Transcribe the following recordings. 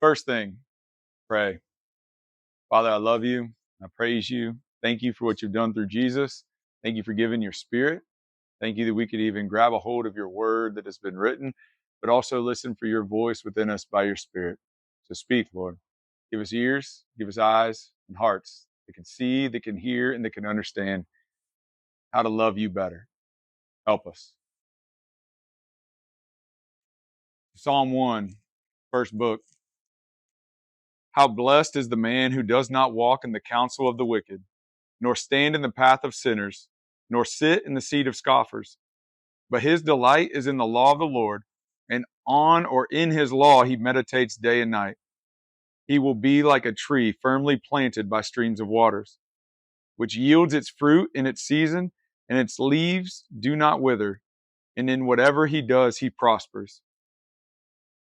First thing, pray. Father, I love you. I praise you. Thank you for what you've done through Jesus. Thank you for giving your spirit. Thank you that we could even grab a hold of your word that has been written, but also listen for your voice within us by your spirit. So speak, Lord. Give us ears, give us eyes and hearts that can see, that can hear, and that can understand how to love you better. Help us. Psalm 1, first book. How blessed is the man who does not walk in the counsel of the wicked, nor stand in the path of sinners, nor sit in the seat of scoffers. But his delight is in the law of the Lord, and on or in his law he meditates day and night. He will be like a tree firmly planted by streams of waters, which yields its fruit in its season, and its leaves do not wither, and in whatever he does he prospers.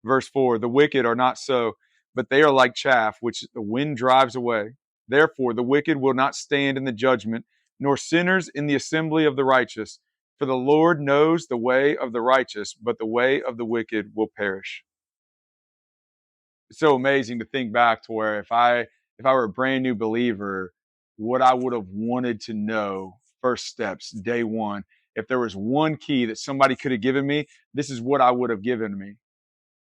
Verse 4, the wicked are not so, but they are like chaff, which the wind drives away. Therefore, the wicked will not stand in the judgment, nor sinners in the assembly of the righteous. For the Lord knows the way of the righteous, but the way of the wicked will perish. It's so amazing to think back to where if I were a brand new believer, what I would have wanted to know, first steps, day one, if there was one key that somebody could have given me, this is what I would have given me.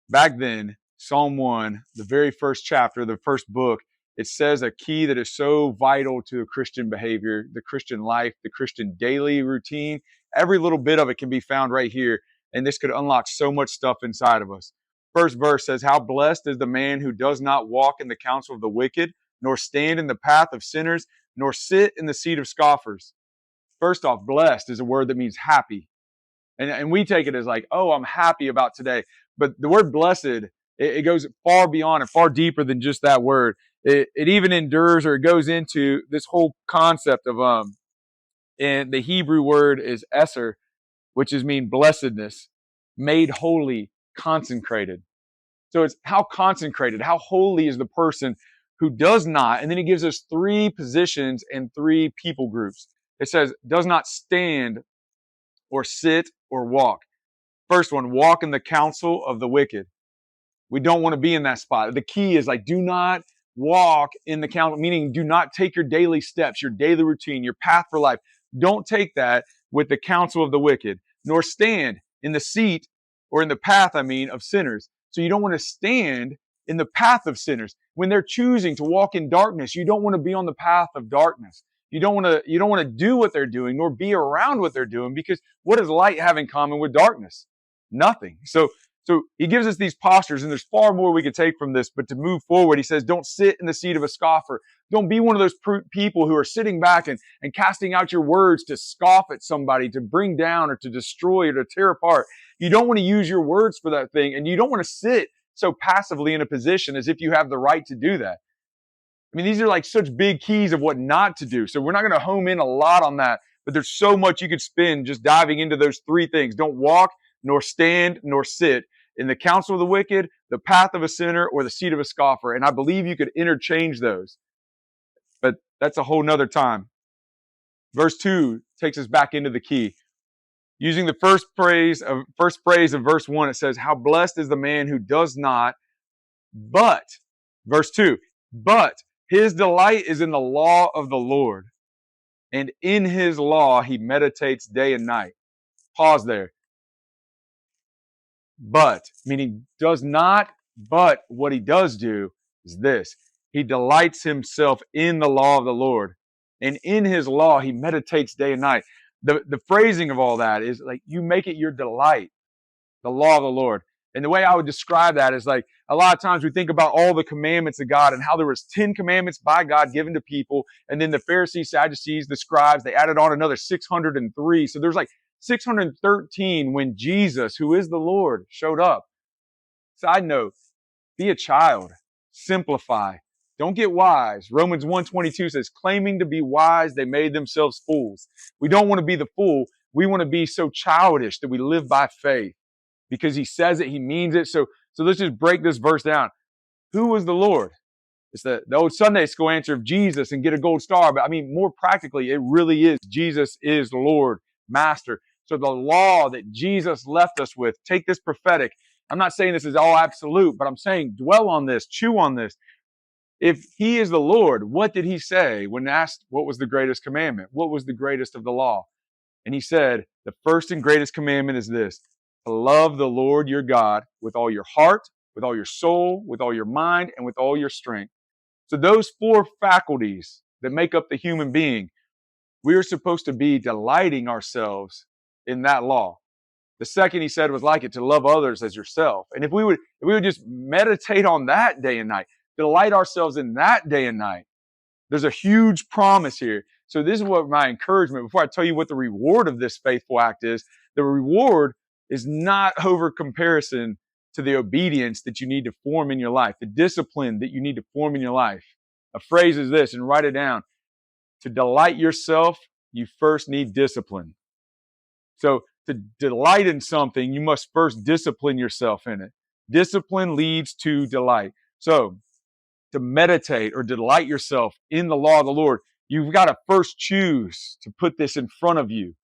Back then, Psalm 1, the very first chapter, the first book, it says a key that is so vital to Christian behavior, the Christian life, the Christian daily routine. Every little bit of it can be found right here, and this could unlock so much stuff inside of us. First verse says, how blessed is the man who does not walk in the counsel of the wicked, nor stand in the path of sinners, nor sit in the seat of scoffers. First off, blessed is a word that means happy. And we take it as like, oh, I'm happy about today. But the word blessed, it goes far beyond and far deeper than just that word. It even endures, or it goes into this whole concept of and the Hebrew word is eser, which is mean blessedness, made holy, consecrated. So it's how consecrated, how holy is the person who does not, and then he gives us three positions and three people groups. It says, does not stand or sit or walk. First one, walk in the counsel of the wicked. We don't want to be in that spot. The key is like, do not walk in the counsel, meaning do not take your daily steps, your daily routine, your path for life. Don't take that with the counsel of the wicked, nor stand in the seat or in the path, of sinners. So you don't want to stand in the path of sinners. When they're choosing to walk in darkness, you don't want to be on the path of darkness. You don't want to do what they're doing, nor be around what they're doing, because what does light have in common with darkness? Nothing. So he gives us these postures, and there's far more we could take from this, but to move forward, he says, don't sit in the seat of a scoffer. Don't be one of those people who are sitting back and casting out your words to scoff at somebody, to bring down or to destroy or to tear apart. You don't want to use your words for that thing, and you don't want to sit so passively in a position as if you have the right to do that. These are like such big keys of what not to do. So we're not going to home in a lot on that, but there's so much you could spend just diving into those three things. Don't walk, nor stand, nor sit in the counsel of the wicked, the path of a sinner, or the seat of a scoffer. And I believe you could interchange those, but that's a whole nother time. Verse 2 takes us back into the key. Using the first phrase of verse 1, it says, how blessed is the man who does not, but, verse 2, but his delight is in the law of the Lord, and in his law he meditates day and night. Pause there. But, meaning does not, but what he does do is this. He delights himself in the law of the Lord, and in his law he meditates day and night. The phrasing of all that is like, you make it your delight, the law of the Lord. And the way I would describe that is like, a lot of times we think about all the commandments of God and how there was 10 commandments by God given to people. And then the Pharisees, Sadducees, the scribes, they added on another 603. So there's like 613 when Jesus, who is the Lord, showed up. Side note, be a child. Simplify. Don't get wise. Romans 1:22 says, claiming to be wise, they made themselves fools. We don't want to be the fool. We want to be so childish that we live by faith. Because he says it, he means it. So let's just break this verse down. Who was the Lord? It's the old Sunday school answer of Jesus and get a gold star. But more practically, it really is. Jesus is the Lord, Master. So the law that Jesus left us with, take this prophetic. I'm not saying this is all absolute, but I'm saying dwell on this, chew on this. If he is the Lord, what did he say when asked what was the greatest commandment? What was the greatest of the law? And he said, the first and greatest commandment is this: to love the Lord your God with all your heart, with all your soul, with all your mind, and with all your strength. So those four faculties that make up the human being, we are supposed to be delighting ourselves in that law. The second he said was like it, to love others as yourself. And if we would just meditate on that day and night, delight ourselves in that day and night, there's a huge promise here. So this is what my encouragement, before I tell you what the reward of this faithful act is, the reward is not over comparison to the obedience that you need to form in your life, the discipline that you need to form in your life. A phrase is this, and write it down. To delight yourself, you first need discipline. So to delight in something, you must first discipline yourself in it. Discipline leads to delight. So to meditate or delight yourself in the law of the Lord, you've got to first choose to put this in front of you.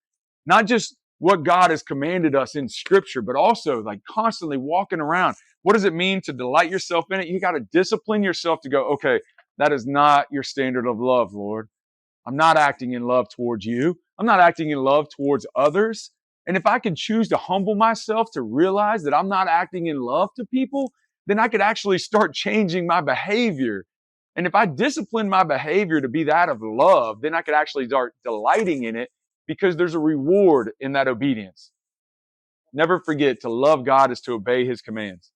Not just what God has commanded us in Scripture, but also like constantly walking around. What does it mean to delight yourself in it? You got to discipline yourself to go, okay, that is not your standard of love, Lord. I'm not acting in love towards you. I'm not acting in love towards others. And if I can choose to humble myself to realize that I'm not acting in love to people, then I could actually start changing my behavior. And if I discipline my behavior to be that of love, then I could actually start delighting in it because there's a reward in that obedience. Never forget, to love God is to obey his commands.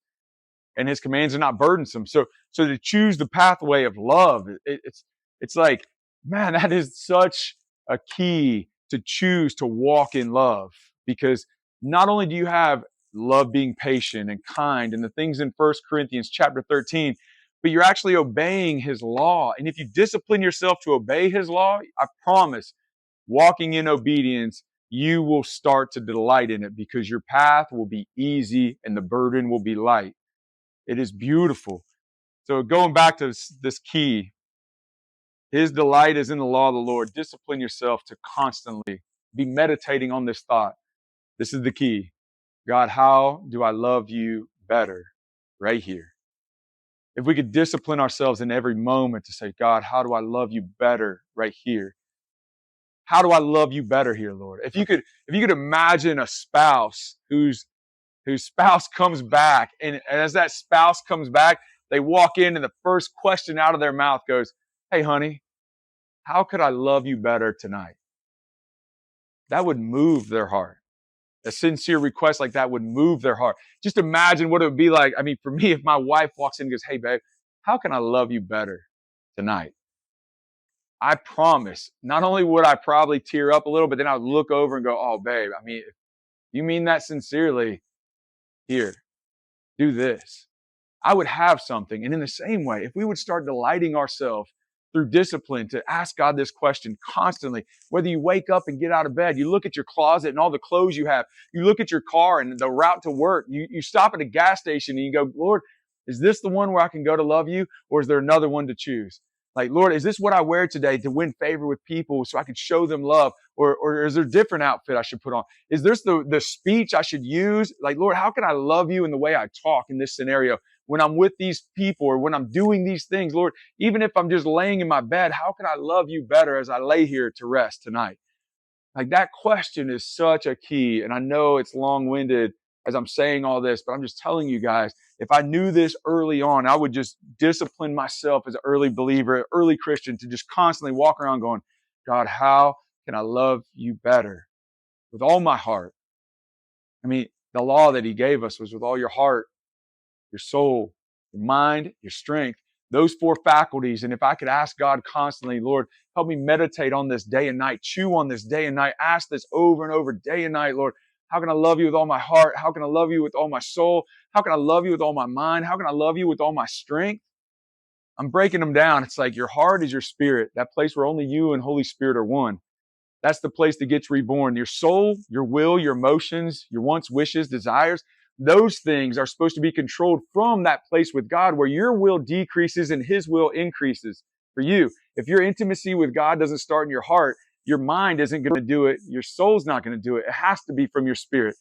And his commands are not burdensome. So to choose the pathway of love, it's like, man, that is such a key to choose to walk in love, because not only do you have love being patient and kind and the things in 1 Corinthians chapter 13, but you're actually obeying his law. And if you discipline yourself to obey his law, I promise, walking in obedience, you will start to delight in it because your path will be easy and the burden will be light. It is beautiful. So going back to this key, his delight is in the law of the Lord. Discipline yourself to constantly be meditating on this thought. This is the key. God, how do I love you better right here? If we could discipline ourselves in every moment to say, God, how do I love you better right here? How do I love you better here, Lord? If you could imagine a spouse whose spouse comes back, and as that spouse comes back, they walk in and the first question out of their mouth goes, hey, honey, how could I love you better tonight? That would move their heart. A sincere request like that would move their heart. Just imagine what it would be like. I mean, for me, if my wife walks in and goes, hey, babe, how can I love you better tonight? I promise, not only would I probably tear up a little, but then I would look over and go, oh, babe, I mean, if you mean that sincerely, here, do this. I would have something. And in the same way, if we would start delighting ourselves through discipline to ask God this question constantly, whether you wake up and get out of bed, you look at your closet and all the clothes you have, you look at your car and the route to work, you stop at a gas station and you go, Lord, is this the one where I can go to love you? Or is there another one to choose? Like, Lord, is this what I wear today to win favor with people so I can show them love? Or is there a different outfit I should put on? Is this the speech I should use? Like, Lord, how can I love you in the way I talk in this scenario? When I'm with these people or when I'm doing these things, Lord, even if I'm just laying in my bed, how can I love you better as I lay here to rest tonight? Like, that question is such a key. And I know it's long-winded as I'm saying all this, but I'm just telling you guys, if I knew this early on, I would just discipline myself as an early believer, early Christian, to just constantly walk around going, God, how can I love you better with all my heart? I mean, the law that he gave us was with all your heart, your soul, your mind, your strength, those four faculties. And if I could ask God constantly, Lord, help me meditate on this day and night, chew on this day and night, ask this over and over day and night, Lord, how can I love you with all my heart? How can I love you with all my soul? How can I love you with all my mind? How can I love you with all my strength? I'm breaking them down. It's like your heart is your spirit, that place where only you and Holy Spirit are one. That's the place that gets reborn. Your soul, your will, your emotions, your wants, wishes, desires, those things are supposed to be controlled from that place with God where your will decreases and his will increases for you. If your intimacy with God doesn't start in your heart, your mind isn't going to do it. Your soul's not going to do it. It has to be from your spirit.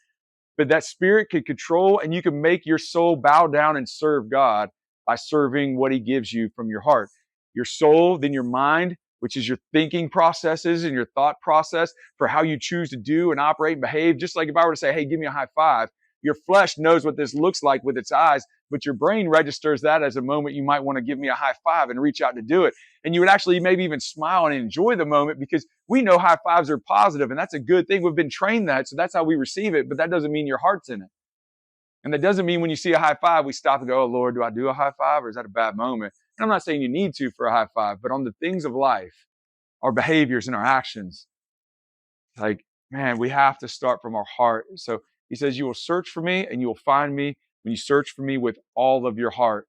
But that spirit can control, and you can make your soul bow down and serve God by serving what he gives you from your heart. Your soul, then your mind, which is your thinking processes and your thought process for how you choose to do and operate and behave. Just like if I were to say, hey, give me a high five, your flesh knows what this looks like with its eyes, but your brain registers that as a moment you might want to give me a high five and reach out to do it. And you would actually maybe even smile and enjoy the moment, because we know high fives are positive, and that's a good thing. We've been trained that, so that's how we receive it, but that doesn't mean your heart's in it. And that doesn't mean when you see a high five, we stop and go, oh, Lord, do I do a high five, or is that a bad moment? And I'm not saying you need to for a high five, but on the things of life, our behaviors and our actions, like, man, we have to start from our heart. So he says, you will search for me and you will find me when you search for me with all of your heart.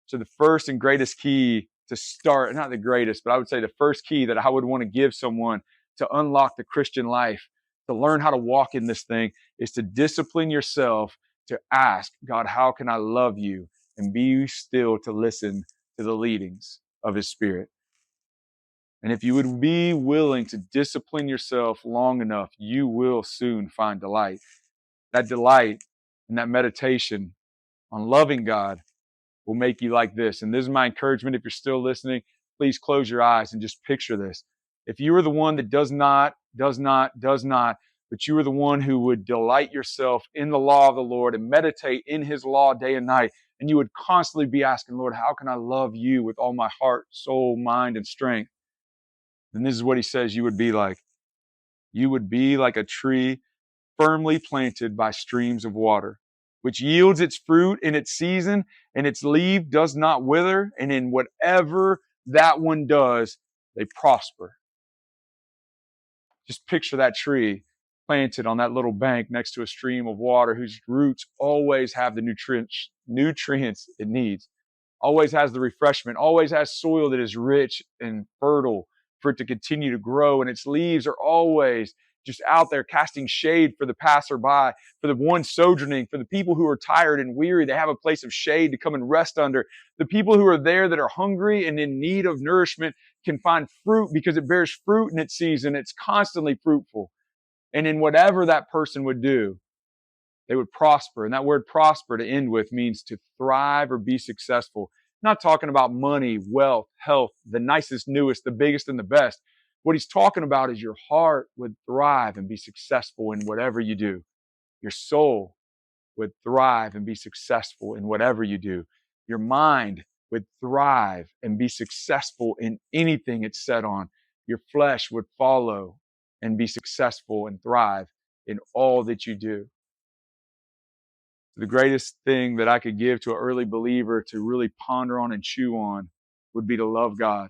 So the first and greatest key to start, not the greatest, but I would say the first key that I would want to give someone to unlock the Christian life, to learn how to walk in this thing, is to discipline yourself to ask, God, how can I love you? And be still to listen to the leadings of his Spirit. And if you would be willing to discipline yourself long enough, you will soon find delight. That delight and that meditation on loving God will make you like this. And this is my encouragement. If you're still listening, please close your eyes and just picture this. If you are the one that does not, but you are the one who would delight yourself in the law of the Lord and meditate in his law day and night, and you would constantly be asking, Lord, how can I love you with all my heart, soul, mind, and strength? Then this is what he says you would be like. You would be like a tree firmly planted by streams of water, which yields its fruit in its season, and its leaf does not wither, and in whatever that one does, they prosper. Just picture that tree planted on that little bank next to a stream of water, whose roots always have the nutrients it needs, always has the refreshment, always has soil that is rich and fertile for it to continue to grow, and its leaves are always just out there casting shade for the passerby, for the one sojourning, for the people who are tired and weary. They have a place of shade to come and rest under. The people who are there that are hungry and in need of nourishment can find fruit because it bears fruit in its season. It's constantly fruitful. And in whatever that person would do, they would prosper. And that word prosper, to end with, means to thrive or be successful. Not talking about money, wealth, health, the nicest, newest, the biggest, and the best. What he's talking about is your heart would thrive and be successful in whatever you do. Your soul would thrive and be successful in whatever you do. Your mind would thrive and be successful in anything it's set on. Your flesh would follow and be successful and thrive in all that you do. The greatest thing that I could give to an early believer to really ponder on and chew on would be to love God.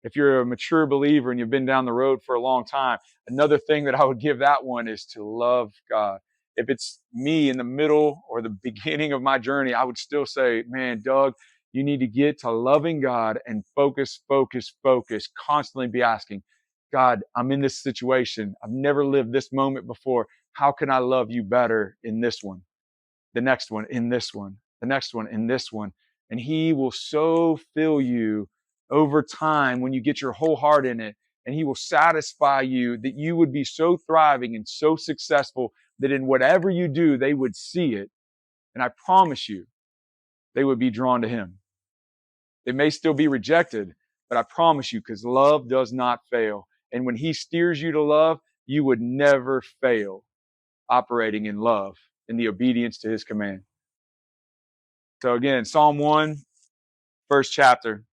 If you're a mature believer and you've been down the road for a long time, another thing that I would give that one is to love God. If it's me in the middle or the beginning of my journey, I would still say, man, Doug, you need to get to loving God and focus, constantly be asking, God, I'm in this situation. I've never lived this moment before. How can I love you better in this one? The next one, in this one, the next one, in this one. And he will so fill you over time when you get your whole heart in it. And he will satisfy you that you would be so thriving and so successful that in whatever you do, they would see it. And I promise you, they would be drawn to him. They may still be rejected, but I promise you, because love does not fail. And when he steers you to love, you would never fail operating in love, in the obedience to his command. So again, Psalm 1, first chapter.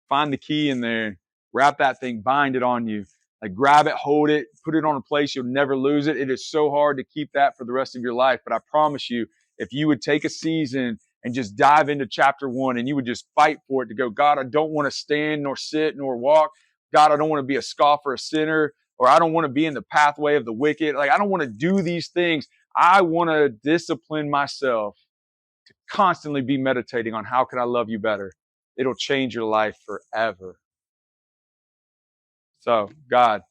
Find the key in there. Wrap that thing, bind it on you. Like, grab it, hold it, put it on a place you'll never lose it. It is so hard to keep that for the rest of your life. But I promise you, if you would take a season and just dive into chapter 1 and you would just fight for it to go, God, I don't want to stand nor sit nor walk. God, I don't want to be a scoffer, a sinner, or I don't want to be in the pathway of the wicked. Like, I don't want to do these things. I want to discipline myself to constantly be meditating on how can I love you better. It'll change your life forever. So, God,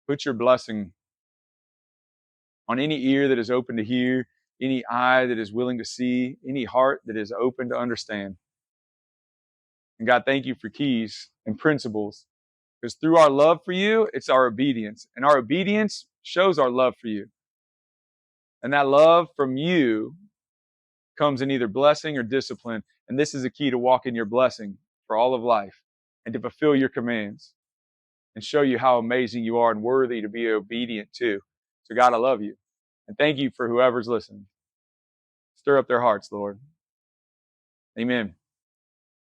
put your blessing on any ear that is open to hear, any eye that is willing to see, any heart that is open to understand. And God, thank you for keys and principles, because through our love for you, it's our obedience. And our obedience shows our love for you. And that love from you comes in either blessing or discipline. And this is a key to walk in your blessing for all of life and to fulfill your commands and show you how amazing you are and worthy to be obedient to. So God, I love you. And thank you for whoever's listening. Stir up their hearts, Lord. Amen.